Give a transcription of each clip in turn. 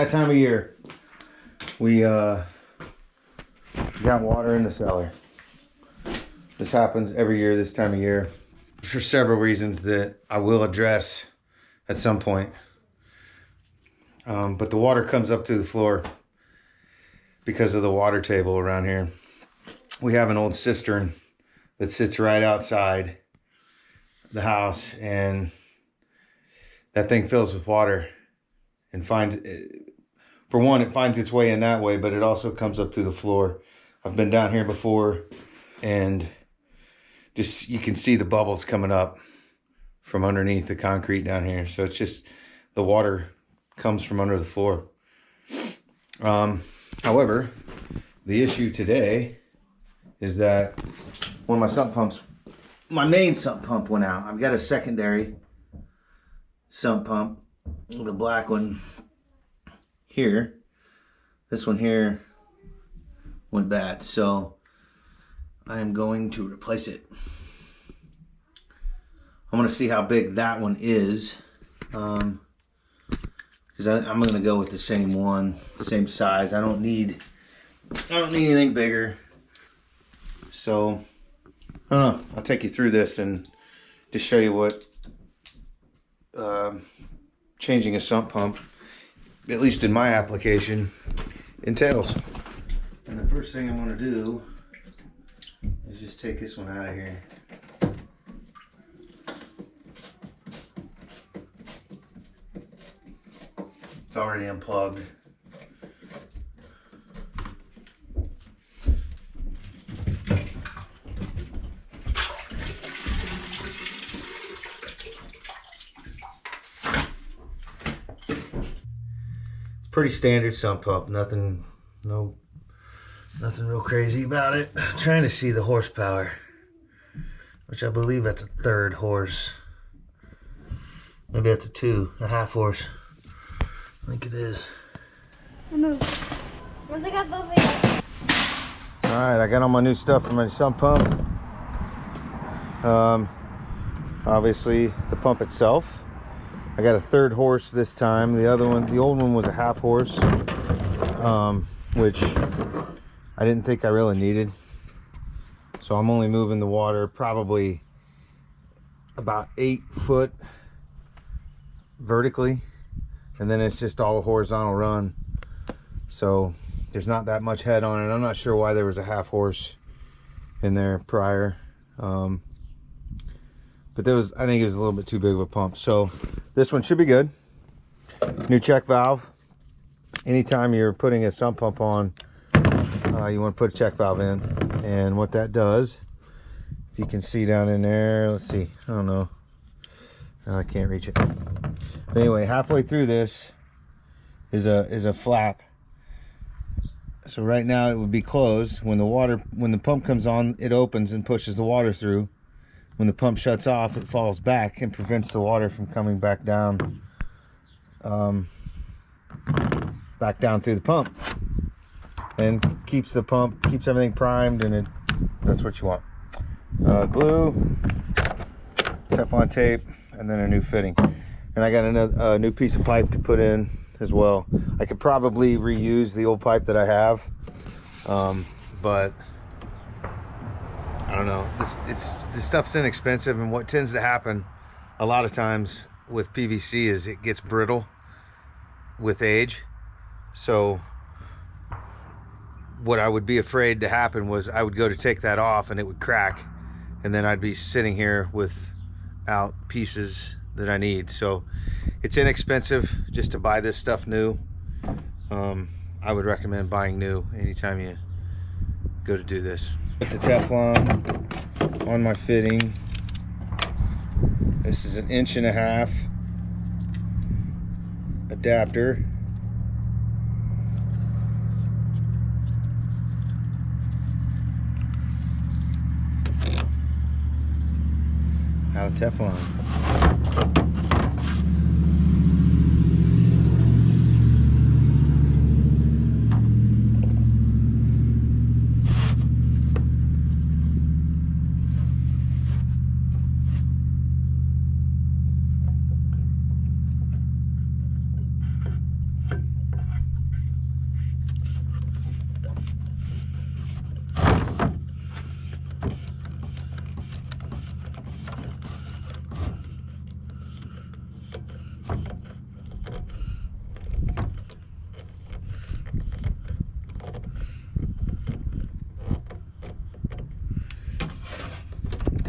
that time of year. We got water in the cellar. This happens every year this time of year for several reasons that I will address at some point. But the water comes up to the floor because of the water table around here. We have an old cistern that sits right outside the house, and that thing fills with water and finds, for one, it finds its way in that way, but it also comes up through the floor. I've been down here before, and just you can see the bubbles coming up from underneath the concrete down here. So it's just the water comes from under the floor. However, the issue today is that one of my sump pumps, my main sump pump went out. I've got a secondary sump pump, the black one here. This one here went bad, so I am going to replace it. I'm going to see how big that one is, because I'm going to go with the same one, same size. I don't need anything bigger. So I don't know. I'll take you through this and just show you what changing a sump pump, at least in my application, entails. And the first thing I'm going to do is just take this one out of here. It's already unplugged. Pretty standard sump pump, nothing real crazy about it. I'm trying to see the horsepower, which I believe that's a 3rd horse. Maybe that's a half horse. I think it is. Where's I got those things? Alright, I got all my new stuff for my sump pump. Obviously the pump itself. I got a 3rd horse this time. The other one, the old one, was a half horse, which I didn't think I really needed. So I'm only moving the water probably about 8 foot vertically, and then it's just all a horizontal run. So there's not that much head on it. I'm not sure why there was a half horse in there prior. But I think it was a little bit too big of a pump. So this one should be good. New check valve. Anytime you're putting a sump pump on, you want to put a check valve in. And what that does, if you can see down in there, let's see, I don't know. I can't reach it. But anyway, halfway through this is a flap. So right now it would be closed. When the pump comes on, it opens and pushes the water through. When the pump shuts off, it falls back and prevents the water from coming back down through the pump, and keeps everything primed, and that's what you want. Glue, Teflon tape, and then a new fitting. And I got a new piece of pipe to put in as well. I could probably reuse the old pipe that I have, but I don't know. This stuff's inexpensive, and what tends to happen a lot of times with PVC is it gets brittle with age. So what I would be afraid to happen was I would go to take that off and it would crack, and then I'd be sitting here without pieces that I need. So it's inexpensive just to buy this stuff new. I would recommend buying new anytime you go to do this. Put the Teflon on my fitting. This is an 1.5 inch adapter. Out of Teflon.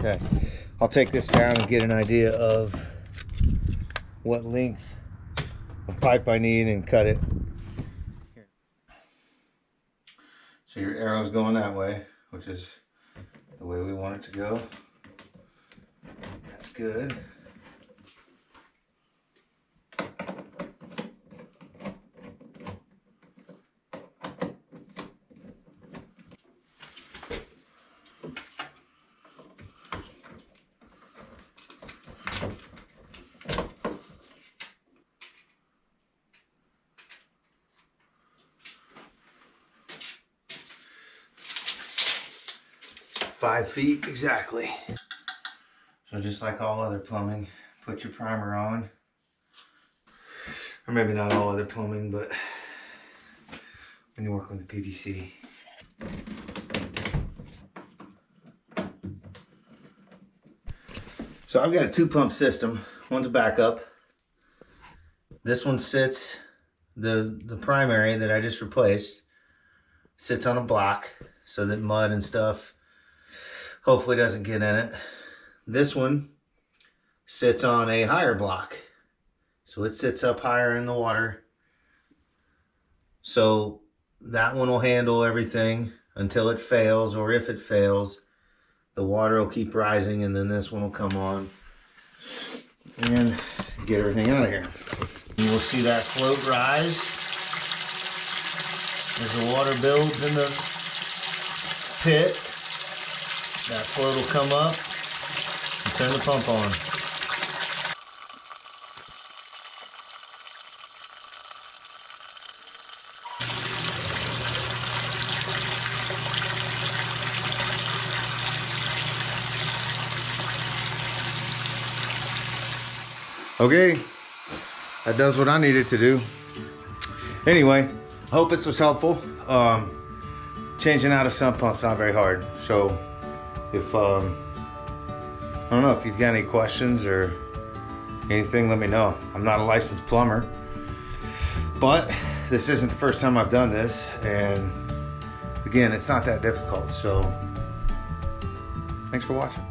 Okay, I'll take this down and get an idea of what length of pipe I need and cut it. So your arrow's going that way, which is the way we want it to go. That's good. Five feet exactly. So just like all other plumbing, put your primer on. Or maybe not all other plumbing, but when you work with the PVC. So I've got a 2-pump system. One's a backup. This one sits, the primary that I just replaced, sits on a block so that mud and stuff hopefully doesn't get in it. This one sits on a higher block. So it sits up higher in the water. So that one will handle everything until it fails, or if it fails, the water will keep rising and then this one will come on and get everything out of here. You will see that float rise as the water builds in the pit. That float will come up and turn the pump on. Okay, that does what I needed to do. Anyway, I hope this was helpful. Changing out a sump pump's not very hard. So if, I don't know, if you've got any questions or anything, let me know. I'm not a licensed plumber, but this isn't the first time I've done this. And again, it's not that difficult. So thanks for watching.